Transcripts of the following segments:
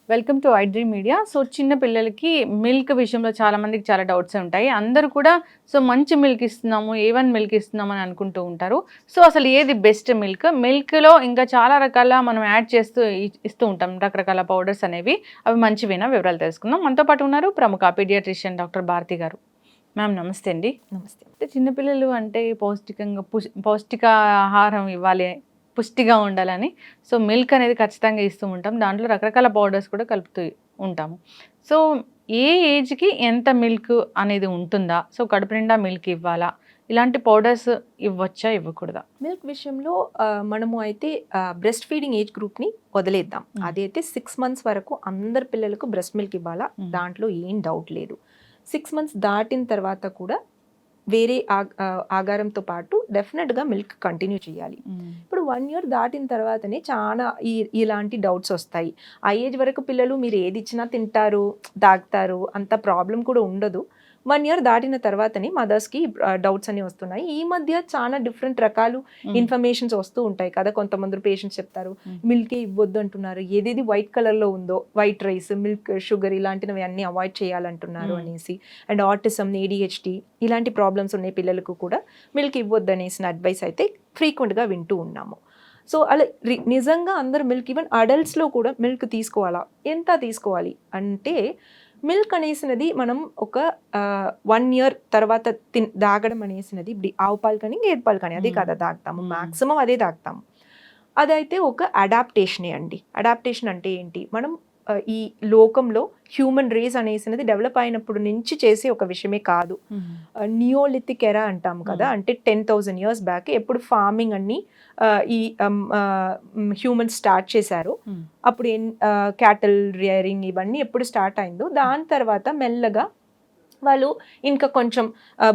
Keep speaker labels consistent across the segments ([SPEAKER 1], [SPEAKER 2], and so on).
[SPEAKER 1] Welcome to iDream media. So చిన్న పిల్లలకి milk విషయంలో చాలా మందికి చాలా డౌట్స్ ఉంటాయి. అందరూ కూడా మంచి మిల్క్ ఇస్తున్నాము, A1 మిల్క్ ఇస్తున్నామని అనుకుంటూ ఉంటారు. సో అసలు ఏది బెస్ట్ మిల్క్? మిల్క్లో ఇంకా చాలా రకాల మనం యాడ్ చేస్తూ ఇస్తూ ఉంటాం రకరకాల పౌడర్స్ అనేవి. అవి మంచివేనా? వివరాలు తెలుసుకుందాం. మనతో పాటు ఉన్నారు ప్రముఖ పీడియాట్రిషియన్ డాక్టర్ భారతి గారు. మ్యామ్ నమస్తే అండి.
[SPEAKER 2] నమస్తే.
[SPEAKER 1] అంటే చిన్నపిల్లలు అంటే పౌష్టిక ఆహారం ఇవ్వాలి, పుష్టిగా ఉండాలని సో మిల్క్ అనేది ఖచ్చితంగా ఇస్తూ ఉంటాం. దాంట్లో రకరకాల పౌడర్స్ కూడా కలుపుతూ ఉంటాము. సో ఏ ఏజ్కి ఎంత మిల్క్ అనేది ఉంటుందా? సో కడుపు నిండా మిల్క్ ఇవ్వాలా? ఇలాంటి పౌడర్స్ ఇవ్వచ్చా, ఇవ్వకూడదా?
[SPEAKER 2] మిల్క్ విషయంలో మనము అయితే బ్రెస్ట్ ఫీడింగ్ ఏజ్ గ్రూప్ని వదిలేద్దాం. అదైతే 6 months వరకు అందరి పిల్లలకు బ్రెస్ట్ మిల్క్ ఇవ్వాలా, దాంట్లో ఏం డౌట్ లేదు. 6 months దాటిన తర్వాత కూడా వేరే ఆగారంతో పాటు డెఫినెట్గా మిల్క్ కంటిన్యూ చేయాలి. ఇప్పుడు 1 year దాటిన తర్వాతనే చాలా ఇలాంటి డౌట్స్ వస్తాయి. ఆ ఏజ్ వరకు పిల్లలు మీరు ఏది ఇచ్చినా తింటారు, తాగుతారు, అంత ప్రాబ్లం కూడా ఉండదు. 1 year దాటిన తర్వాతనే మదర్స్కి డౌట్స్ అన్ని వస్తున్నాయి. ఈ మధ్య చాలా డిఫరెంట్ రకాలు ఇన్ఫర్మేషన్స్ వస్తూ ఉంటాయి కదా. కొంతమంది పేషెంట్స్ చెప్తారు మిల్కే ఇవ్వద్దు అంటున్నారు, ఏదేది వైట్ కలర్లో ఉందో వైట్ రైస్, మిల్క్, షుగర్ ఇలాంటివి అన్నీ అవాయిడ్ చేయాలంటున్నారు అనేసి. అండ్ ఆటిజం, ADHD ఇలాంటి ప్రాబ్లమ్స్ ఉన్న పిల్లలకు కూడా మిల్క్ ఇవ్వద్దు అనేసిన అడ్వైస్ అయితే ఫ్రీక్వెంట్గా వింటూ ఉన్నాము. సో అలా నిజంగా అందరు మిల్క్, ఈవెన్ అడల్ట్స్లో కూడా మిల్క్ తీసుకోవాలా, ఎంత తీసుకోవాలి అంటే మిల్క్ అనేసినది మనం ఒక 1 year తర్వాత తాగడం అనేసినది ఇప్పుడు ఆవు పాలు కానీ గేదె పాలు కానీ అదే కదా తాగుతాము, మ్యాక్సిమం అదే తాగుతాము. అదైతే ఒక అడాప్టేషనే అండి. అడాప్టేషన్ అంటే ఏంటి? మనం ఈ లోకంలో హ్యూమన్ రేస్ అనేసినది డెవలప్ అయినప్పుడు నుంచి చేసే ఒక విషయమే కాదు. నియోలిథిక్ ఎరా అంటాం కదా, అంటే 10,000 years బ్యాక్ ఎప్పుడు ఫార్మింగ్ అన్ని ఈ హ్యూమన్స్ స్టార్ట్ చేశారు. అప్పుడు క్యాటల్ రియరింగ్ ఇవన్నీ ఎప్పుడు స్టార్ట్ అయిందో దాని తర్వాత మెల్లగా వాళ్ళు ఇంకా కొంచెం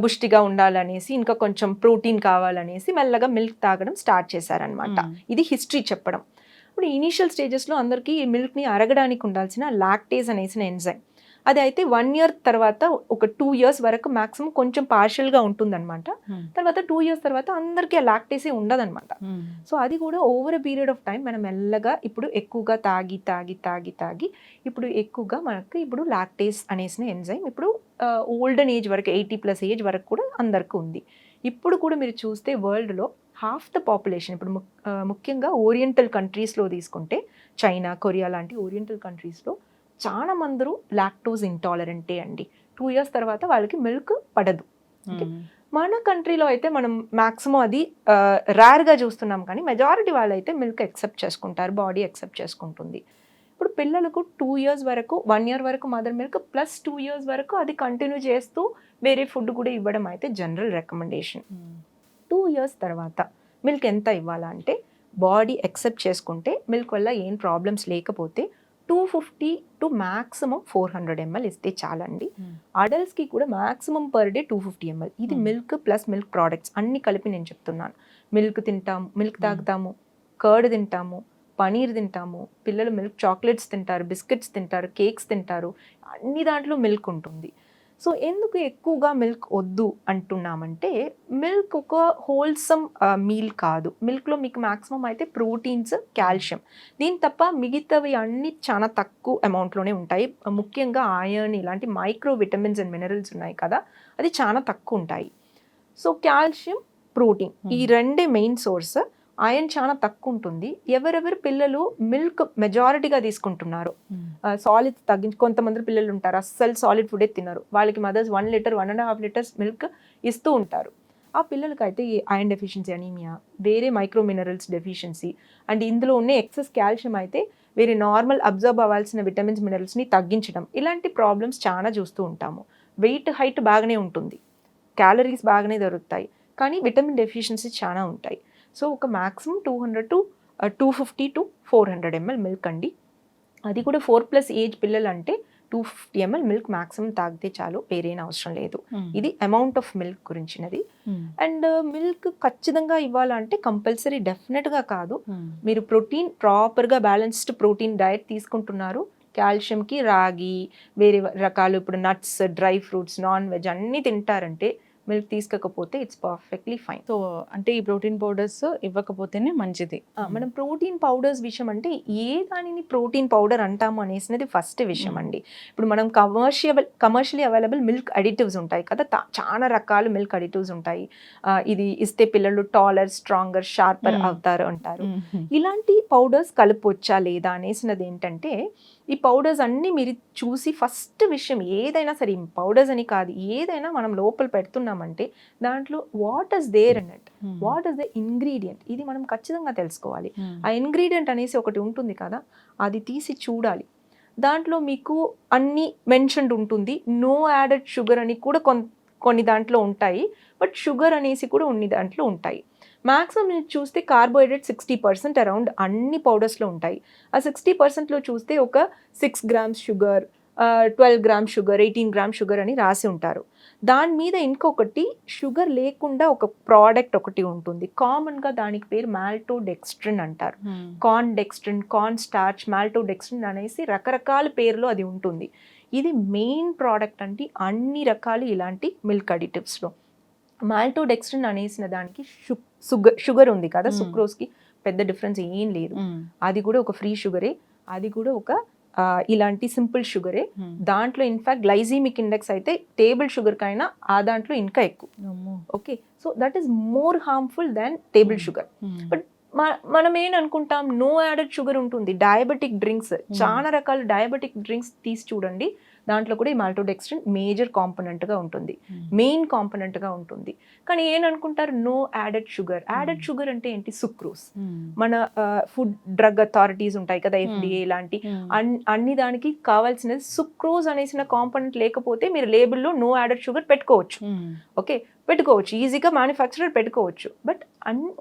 [SPEAKER 2] పుష్టిగా ఉండాలనేసి, ఇంకా కొంచెం ప్రోటీన్ కావాలనేసి మెల్లగా మిల్క్ తాగడం స్టార్ట్ చేశారనమాట. ఇది హిస్టరీ చెప్పడం. ఇప్పుడు ఇనీషియల్ స్టేజెస్లో అందరికీ ఈ మిల్క్ని అరగడానికి ఉండాల్సిన లాక్టేజ్ అనేసిన ఎంజైమ్, అది అయితే 1 year తర్వాత ఒక 2 years వరకు మ్యాక్సిమం కొంచెం పార్షియల్గా ఉంటుందన్నమాట. తర్వాత 2 years తర్వాత అందరికీ ఆ లాక్టేసే ఉండదన్నమాట. సో అది కూడా over a period of time మనం మెల్లగా ఇప్పుడు ఎక్కువగా తాగి తాగి తాగి తాగి ఇప్పుడు ఎక్కువగా మనకు ఇప్పుడు లాక్టేస్ అనేసిన ఎంజైమ్ ఇప్పుడు ఓల్డెన్ ఏజ్ వరకు 80+ ఏజ్ వరకు కూడా అందరికీ ఉంది. ఇప్పుడు కూడా మీరు చూస్తే వరల్డ్లో హాఫ్ ద పాపులేషన్ ఇప్పుడు ముఖ్యంగా ఓరియంటల్ కంట్రీస్లో తీసుకుంటే చైనా, కొరియా లాంటి ఓరియంటల్ కంట్రీస్లో చాలా మందరు లాక్టోజ్ ఇంటాలరెంటే అండి. 2 years తర్వాత వాళ్ళకి మిల్క్ పడదు. మన కంట్రీలో అయితే మనం మ్యాక్సిమం అది రేర్గా చూస్తున్నాం, కానీ మెజారిటీ వాళ్ళైతే మిల్క్ యాక్సెప్ట్ చేసుకుంటారు, బాడీ యాక్సెప్ట్ చేసుకుంటుంది. ఇప్పుడు పిల్లలకు 2 years వరకు, 1 year వరకు మదర్ మిల్క్ ప్లస్ 2 years వరకు అది కంటిన్యూ చేస్తూ వేరే ఫుడ్ కూడా ఇవ్వడం అయితే జనరల్ రికమెండేషన్. 2 years తర్వాత మిల్క్ ఎంత ఇవ్వాలా అంటే బాడీ యాక్సెప్ట్ చేసుకుంటే మిల్క్ వల్ల ఏం ప్రాబ్లమ్స్ లేకపోతే 250 టు మ్యాక్సిమం 400 ml ఇస్తే చాలండి. అడల్ట్స్కి కూడా మ్యాక్సిమం పర్ డే 250 ml. ఇది మిల్క్ ప్లస్ మిల్క్ ప్రోడక్ట్స్ అన్ని కలిపి నేను చెప్తున్నాను. మిల్క్ తింటాము, మిల్క్ తాగుతాము, కర్డ్ తింటాము, పనీర్ తింటాము, పిల్లలు మిల్క్ చాక్లెట్స్ తింటారు, బిస్కెట్స్ తింటారు, కేక్స్ తింటారు, అన్ని దాంట్లో మిల్క్ ఉంటుంది. సో ఎందుకు ఎక్కువగా మిల్క్ వద్దు అంటున్నామంటే మిల్క్ ఒక హోల్సమ్ మీల్ కాదు. మిల్క్లో మీకు మ్యాక్సిమం అయితే ప్రోటీన్స్, కాల్షియం, దీని తప్ప మిగతావి అన్నీ చాలా తక్కువ అమౌంట్లోనే ఉంటాయి. ముఖ్యంగా ఐరన్ ఇలాంటి మైక్రో విటమిన్స్ అండ్ మినరల్స్ ఉన్నాయి కదా, అది చాలా తక్కువ ఉంటాయి. సో కాల్షియం, ప్రోటీన్ ఈ రెండే మెయిన్ సోర్స్. ఐరన్ చాలా తక్కువ ఉంటుంది. ఎవరెవరు పిల్లలు మిల్క్ మెజారిటీగా తీసుకుంటున్నారు, సాలిడ్స్ తగ్గించి, కొంతమంది పిల్లలు ఉంటారు అస్సలు సాలిడ్ ఫుడే తిన్నారు, వాళ్ళకి మదర్స్ 1 liter 1.5 liters మిల్క్ ఇస్తూ ఉంటారు. ఆ పిల్లలకి అయితే ఐరన్ డెఫిషియన్సీ, అనీమియా, వేరే మైక్రో మినరల్స్ డెఫిషియన్సీ, అండ్ ఇందులో ఉన్న ఎక్సెస్ కాల్షియం అయితే వేరే నార్మల్ అబ్జర్వ్ అవ్వాల్సిన విటమిన్స్, మినరల్స్ని తగ్గించడం, ఇలాంటి ప్రాబ్లమ్స్ చాలా చూస్తూ ఉంటాము. వెయిట్, హైట్ బాగానే ఉంటుంది, క్యాలరీస్ బాగానే దొరుకుతాయి, కానీ విటమిన్ డెఫిషియన్సీ చాలా ఉంటాయి. సో ఒక maximum 200 to 250 to 400 ml milk అండి. అది కూడా 4+ ఏజ్ పిల్లలు అంటే 250 ml మిల్క్ మ్యాక్సిమం తాగితే చాలు, వేరేనా అవసరం లేదు. ఇది అమౌంట్ ఆఫ్ మిల్క్ గురించినది. అండ్ మిల్క్ ఖచ్చితంగా ఇవ్వాలంటే కంపల్సరీ డెఫినెట్గా కాదు. మీరు ప్రోటీన్ ప్రాపర్గా బ్యాలెన్స్డ్ ప్రోటీన్ డయట్ తీసుకుంటున్నారు, కాల్షియంకి రాగి, వేరే రకాలు ఇప్పుడు nuts, dry fruits, non veg అన్నీ తింటారంటే మిల్క్ తీసుకోకపోతే ఇట్స్ పర్ఫెక్ట్లీ ఫైన్.
[SPEAKER 1] సో అంటే ఈ ప్రోటీన్ పౌడర్స్ ఇవ్వకపోతేనే మంచిది.
[SPEAKER 2] మనం ప్రోటీన్ పౌడర్స్ విషయం అంటే ఏ దానిని ప్రోటీన్ పౌడర్ అంటాము అనేసినది ఫస్ట్ విషయం అండి. ఇప్పుడు మనం కమర్షియలీ అవైలబుల్ మిల్క్ అడిటివ్స్ ఉంటాయి కదా, చాలా రకాల మిల్క్ అడిటివ్స్ ఉంటాయి. ఇది ఇస్తే పిల్లలు టాలర్, స్ట్రాంగర్, షార్పర్ అవుతారు అంటారు. ఇలాంటి పౌడర్స్ కలపొచ్చా లేదా అనేసినది ఏంటంటే, ఈ పౌడర్స్ అన్నీ మీరు చూసి ఫస్ట్ విషయం ఏదైనా సరే, పౌడర్స్ అని కాదు, ఏదైనా మనం లోపల పెడుతున్నామంటే దాంట్లో వాట్ ఇస్ దేర్ అన్నట్టు, వాట్ ఇస్ ద ఇంగ్రీడియంట్, ఇది మనం ఖచ్చితంగా తెలుసుకోవాలి. ఆ ఇంగ్రీడియంట్ అనేసి ఒకటి ఉంటుంది కదా, అది తీసి చూడాలి. దాంట్లో మీకు అన్ని మెన్షన్డ్ ఉంటుంది. నో యాడెడ్ షుగర్ అని కూడా కొన్ని దాంట్లో ఉంటాయి, బట్ షుగర్ అనేసి కూడా కొన్ని దాంట్లో ఉంటాయి. మ్యాక్సిమం మీరు చూస్తే కార్బోహైడ్రేట్ 60% అరౌండ్ అన్ని పౌడర్స్లో ఉంటాయి. ఆ 60%లో చూస్తే ఒక 6 grams sugar, 12 grams sugar, 18 grams sugar అని రాసి ఉంటారు. దాని మీద ఇంకొకటి షుగర్ లేకుండా ఒక ప్రోడక్ట్ ఒకటి ఉంటుంది. కామన్గా దానికి పేరు మాల్టోడెక్స్ట్రిన్ అంటారు. Corn dextrin, corn starch, maltodextrin అనేసి రకరకాల పేర్లు అది ఉంటుంది. ఇది మెయిన్ ప్రోడక్ట్ అంటే అన్ని రకాలు ఇలాంటి మిల్క్ అడిటివ్స్లో. మాల్టోడెక్స్ట్రిన్ అనేసిన దానికి షుగర్ ఉంది కదా, సుక్రోస్కి పెద్ద డిఫరెన్స్ ఏం లేదు. అది కూడా ఒక ఫ్రీ షుగరే, అది కూడా ఒక ఇలాంటి సింపుల్ షుగరే. దాంట్లో ఇన్ఫాక్ట్ గ్లైసీమిక్ ఇండెక్స్ అయితే టేబుల్ షుగర్ కైనా ఆ దాంట్లో ఇంకా ఎక్కువ. Okay, so that is more harmful than table sugar. But మనం ఏమనుకుంటాం, నో యాడెడ్ షుగర్ ఉంటుంది. డయాబెటిక్ డ్రింక్స్, చాలా రకాల డయాబెటిక్ డ్రింక్స్ తీసి చూడండి, దాంట్లో కూడా ఈ మాల్టోడెక్స్ట్రిన్ మేజర్ కాంపోనెంట్గా ఉంటుంది, మెయిన్ కాంపోనెంట్గా ఉంటుంది. కానీ ఏమనుకుంటారు, no added sugar. Added sugar అంటే ఏంటి? సుక్రోస్. మన ఫుడ్ డ్రగ్ అథారిటీస్ ఉంటాయి కదా, FDA లాంటి అన్ని దానికి కావాల్సినది సుక్రోజ్ అనేసిన కాంపోనెంట్ లేకపోతే మీరు లేబుల్లో నో యాడెడ్ షుగర్ పెట్టుకోవచ్చు. ఓకే, పెట్టుకోవచ్చు, ఈజీగా మ్యానుఫ్యాక్చరర్ పెట్టుకోవచ్చు. బట్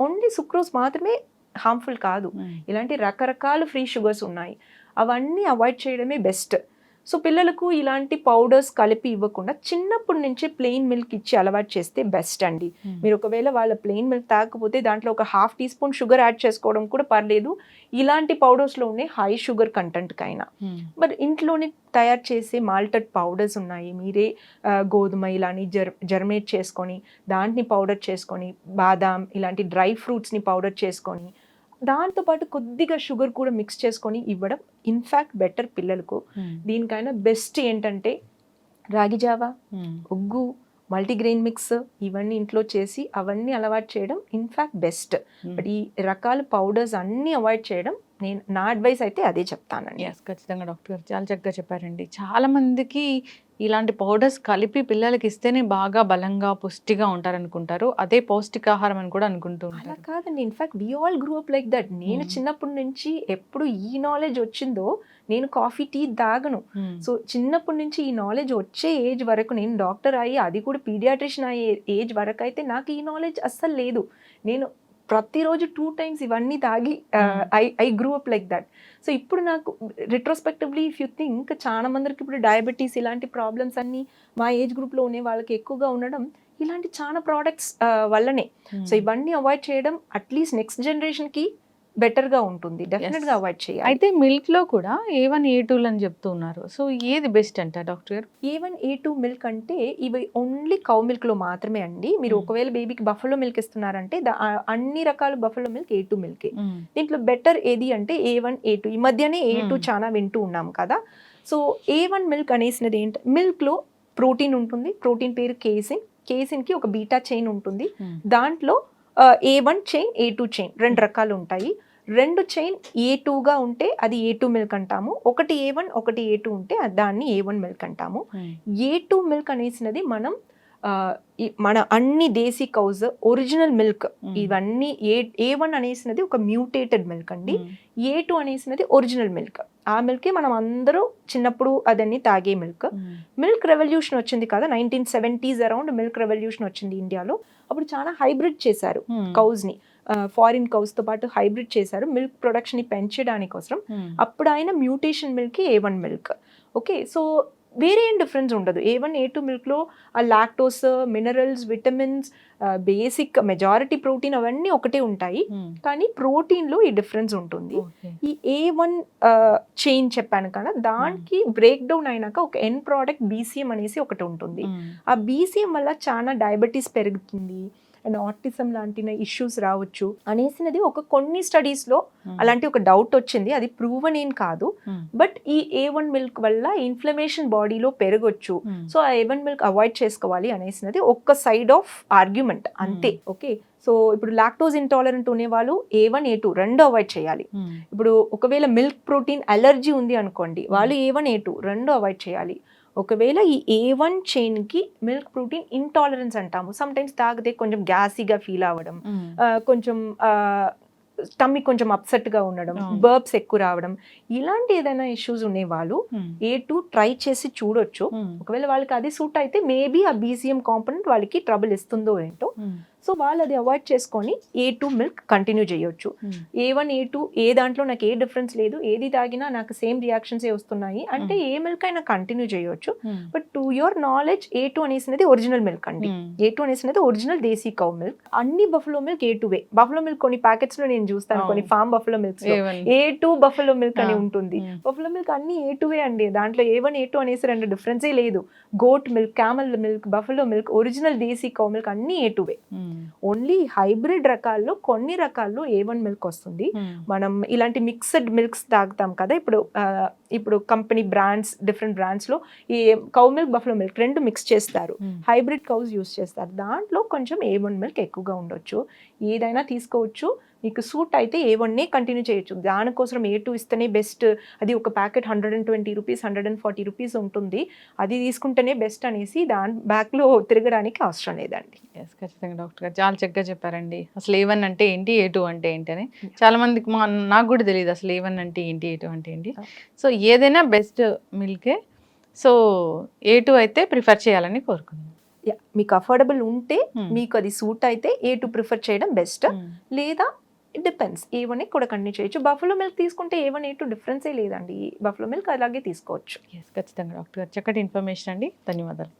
[SPEAKER 2] ఓన్లీ సుక్రోజ్ మాత్రమే హార్మ్ఫుల్ కాదు. ఇలాంటి రకరకాల ఫ్రీ షుగర్స్ ఉన్నాయి, అవన్నీ అవాయిడ్ చేయడమే బెస్ట్. సో పిల్లలకు ఇలాంటి పౌడర్స్ కలిపి ఇవ్వకుండా చిన్నప్పటి నుంచే ప్లెయిన్ మిల్క్ ఇచ్చి అలవాటు చేస్తే బెస్ట్ అండి. మీరు ఒకవేళ వాళ్ళ ప్లెయిన్ మిల్క్ తాగకపోతే దాంట్లో ఒక 1/2 teaspoon షుగర్ యాడ్ చేసుకోవడం కూడా పర్లేదు. ఇలాంటి పౌడర్స్లో ఉండే హై షుగర్ కంటెంట్కైనా. బట్ ఇంట్లోనే తయారు చేసే మాల్టెడ్ పౌడర్స్ ఉన్నాయి. మీరే గోధుమ ఇలాని జర్మేట్ చేసుకొని దాంట్ని పౌడర్ చేసుకొని, బాదాం ఇలాంటి డ్రై ఫ్రూట్స్ని పౌడర్ చేసుకొని, దాంతోపాటు కొద్దిగా షుగర్ కూడా మిక్స్ చేసుకొని ఇవ్వడం ఇన్ఫ్యాక్ట్ బెటర్ పిల్లలకు. దీనికైనా బెస్ట్ ఏంటంటే రాగి జావా, ఉగ్గు, మల్టీగ్రెయిన్ మిక్స్ ఇవన్నీ ఇంట్లో చేసి అవన్నీ అలవాటు చేయడం ఇన్ఫ్యాక్ట్ బెస్ట్. బట్ ఈ రకాల పౌడర్స్ అన్నీ అవాయిడ్ చేయడం నా అడ్వైస్ అయితే అదే చెప్తానండి.
[SPEAKER 1] ఖచ్చితంగా డాక్టర్ గారు చాలా చక్కగా చెప్పారండి. చాలా మందికి ఇలాంటి పౌడర్స్ కలిపి పిల్లలకి ఇస్తేనే బాగా బలంగా పుష్టిగా ఉంటారనుకుంటారు, అదే పౌష్టికాహారం అని కూడా అనుకుంటూ
[SPEAKER 2] అలా కాదండి. In fact we all grew up like that. నేను చిన్నప్పటి నుంచి ఎప్పుడు ఈ నాలెడ్జ్ వచ్చిందో, నేను కాఫీ టీ తాగను. సో చిన్నప్పటి నుంచి ఈ నాలెడ్జ్ వచ్చే ఏజ్ వరకు, నేను డాక్టర్ అయ్యి అది కూడా పీడియాట్రిషియన్ అయ్యే ఏజ్ వరకు అయితే నాకు ఈ నాలెడ్జ్ అస్సలు లేదు. నేను ప్రతిరోజు 2 times ఇవన్నీ తాగి I grew up like that. So ఇప్పుడు నాకు రిట్రోస్పెక్టివ్లీ ఇఫ్ యూ థింక్, చాలా మందికి ఇప్పుడు డయాబెటీస్ ఇలాంటి ప్రాబ్లమ్స్ అన్నీ మా ఏజ్ గ్రూప్లో ఉండే వాళ్ళకి ఎక్కువగా ఉండడం ఇలాంటి చాలా ప్రోడక్ట్స్ వల్లనే. సో ఇవన్నీ అవాయిడ్ చేయడం అట్లీస్ట్ నెక్స్ట్ జనరేషన్కి బెటర్గా ఉంటుంది. డెఫినెట్గా అవాయిడ్ చేయాలి.
[SPEAKER 1] అయితే మిల్క్లో కూడా A1 A2 అని చెప్తూ ఉన్నారు. సో ఏది బెస్ట్ అంట డాక్టర్ గారు?
[SPEAKER 2] A1 A2 మిల్క్ అంటే ఇవి ఓన్లీ కౌ మిల్క్లో మాత్రమే అండి. మీరు ఒకవేళ బేబీకి బఫెలో మిల్క్ ఇస్తున్నారంటే అన్ని రకాల బఫెలో మిల్క్ A2 మిల్కే. దీంట్లో బెటర్ ఏది అంటే A1 A2. ఈ మధ్యనే A2 చాలా వింటూ ఉన్నాం కదా. సో A1 మిల్క్ అనేసినది ఏంటి, మిల్క్లో ప్రోటీన్ ఉంటుంది. ప్రోటీన్ పేరు కేసిన్. కేసిన్కి ఒక బీటా చైన్ ఉంటుంది. దాంట్లో A1 చైన్, A2 చైన్ 2 రకాలు ఉంటాయి. 2 చైన్ A2గా ఉంటే అది A2 మిల్క్ అంటాము. ఒకటి A1 ఒకటి A2 ఉంటే దాన్ని A1 మిల్క్ అంటాము. A2 మిల్క్ అనేసినది మన అన్ని దేశీ కౌస్ ఒరిజినల్ మిల్క్. ఇవన్నీ A1 అనేసినది ఒక మ్యూటేటెడ్ మిల్క్ అండి. A2 అనేసినది ఒరిజినల్ మిల్క్. ఆ మిల్కే మనం అందరూ చిన్నప్పుడు అదన్నీ తాగే మిల్క్. మిల్క్ రెవల్యూషన్ వచ్చింది కదా, 1970s అరౌండ్ మిల్క్ రెవల్యూషన్ వచ్చింది ఇండియాలో. అప్పుడు చాలా హైబ్రిడ్ చేశారు కౌస్ని. ఫారిన్ కౌస్తో పాటు హైబ్రిడ్ చేశారు మిల్క్ ప్రొడక్షన్ని పెంచడానికి కోసం. అప్పుడు ఆయన mutation milk A1 milk. Okay, so వేరే ఏం డిఫరెన్స్ ఉండదు. A1 A2 మిల్క్లో ఆ lactose, minerals, vitamins, basic majority protein అవన్నీ ఒకటే ఉంటాయి, కానీ ప్రోటీన్లో ఈ డిఫరెన్స్ ఉంటుంది. ఈ A1 చైన్ చెప్పాను కదా, దానికి బ్రేక్ డౌన్ అయినాక ఒక ఎండ్ ప్రోడక్ట్ BCM అనేసి ఒకటి ఉంటుంది. ఆ BCM వల్ల చాలా డయాబెటీస్ పెరుగుతుంది అండ్ ఆటిజం లాంటి ఇష్యూస్ రావచ్చు అనేసినది ఒక కొన్ని స్టడీస్లో అలాంటి ఒక డౌట్ వచ్చింది. అది ప్రూవన్ ఏం కాదు, బట్ ఈ A1 మిల్క్ వల్ల ఇన్ఫ్లమేషన్ బాడీలో పెరగొచ్చు, సో ఆ A1 మిల్క్ అవాయిడ్ చేసుకోవాలి అనేసినది ఒక సైడ్ ఆఫ్ ఆర్గ్యుమెంట్ అంతే. ఓకే, సో ఇప్పుడు లాక్టోజ్ ఇంటాలరెంట్ ఉండే వాళ్ళు A1 A2 రెండు అవాయిడ్ చేయాలి. ఇప్పుడు ఒకవేళ మిల్క్ ప్రోటీన్ అలర్జీ ఉంది అనుకోండి, వాళ్ళు A1 A2 రెండు అవాయిడ్ చేయాలి. ఒకవేళ ఈ A1 చైన్కి మిల్క్ ప్రోటీన్ ఇంటాలరెన్స్ అంటాము. సమ్ టైమ్స్ తాగితే కొంచెం గ్యాసీగా ఫీల్ అవ్వడం, కొంచెం స్టమక్ కొంచెం అప్సెట్గా ఉండడం, బర్బ్స్ ఎక్కువ రావడం, ఇలాంటి ఏదైనా ఇష్యూస్ ఉండేవాళ్ళు A2 ట్రై చేసి చూడొచ్చు. ఒకవేళ వాళ్ళకి అది సూట్ అయితే మేబీ ఆ BCM కాంపోనెంట్ వాళ్ళకి ట్రబుల్ ఇస్తుందో ఏంటో, సో వాళ్ళు అది అవాయిడ్ చేసుకొని A2 మిల్క్ కంటిన్యూ చేయొచ్చు. A1 A2 ఏ దాంట్లో నాకు ఏ డిఫరెన్స్ లేదు, ఏది తాగినా నాకు సేమ్ రియాక్షన్సే వస్తున్నాయి అంటే ఏ మిల్క్ అయినా కంటిన్యూ చేయొచ్చు. But to your knowledge A2 అనేసినది ఒరిజినల్ మిల్క్ అండి. A2 అనేసినది ఒరిజినల్ దేశీ కౌ మిల్క్. అన్ని బఫలో మిల్క్ A2వే. బఫలో మిల్క్ కొన్ని ప్యాకెట్స్ లో నేను చూస్తాను, కొన్ని farm buffalo milks A2 buffalo milk అని ఉంటుంది. బఫలో మిల్క్ అన్ని A2వే అండి, దాంట్లో A1 A2 అనేసి రెండు డిఫరెన్సే లేదు. Goat milk, camel milk, buffalo milk, original desi cow milk అన్ని A2వే. ఓన్లీ హైబ్రిడ్ రకాల్లో కొన్ని రకాల్లో A1 మిల్క్ వస్తుంది. మనం ఇలాంటి మిక్స్డ్ మిల్క్స్ తాగుతాం కదా, ఇప్పుడు కంపెనీ బ్రాండ్స్, డిఫరెంట్ బ్రాండ్స్లో ఈ కౌ మిల్క్, బఫలో మిల్క్ రెండు మిక్స్ చేస్తారు, హైబ్రిడ్ కౌస్ యూస్ చేస్తారు. దాంట్లో కొంచెం A1 మిల్క్ ఎక్కువగా ఉండొచ్చు. ఏదైనా తీసుకోవచ్చు, మీకు సూట్ అయితే A1నే కంటిన్యూ చేయొచ్చు. దానికోసం A2 ఇస్తేనే బెస్ట్, అది ఒక ప్యాకెట్ 120 రూపీస్ 140 రూపీస్ ఉంటుంది, అది తీసుకుంటేనే బెస్ట్ అనేసి దాని బ్యాక్లో తిరగడానికి అవసరం లేదండి.
[SPEAKER 1] ఎస్, ఖచ్చితంగా డాక్టర్ గారు చాలా చక్కగా చెప్పారండి. అసలు A1 అంటే ఏంటి, A2 అంటే ఏంటి అని చాలా మందికి నాకు కూడా తెలియదు అసలు A1 అంటే ఏంటి, A2 అంటే ఏంటి. సో ఏదైనా బెస్ట్ మిల్కే, సో A2 అయితే ప్రిఫర్ చేయాలని కోరుకుంటున్నాను.
[SPEAKER 2] మీకు అఫోర్డబుల్ ఉంటే, మీకు అది సూట్ అయితే A2 ప్రిఫర్ చేయడం బెస్ట్, లేదా ఇట్ డిపెండ్స్ A1 కూడా కంటిన్యూ చేయొచ్చు. బఫలో మిల్క్ తీసుకుంటే A1 A2 డిఫరెన్సే లేదండి, బఫలో మిల్క్ అలాగే తీసుకోవచ్చు.
[SPEAKER 1] ఎస్, ఖచ్చితంగా డాక్టర్ గారు చక్కటి ఇన్ఫర్మేషన్ అండి, ధన్యవాదాలు.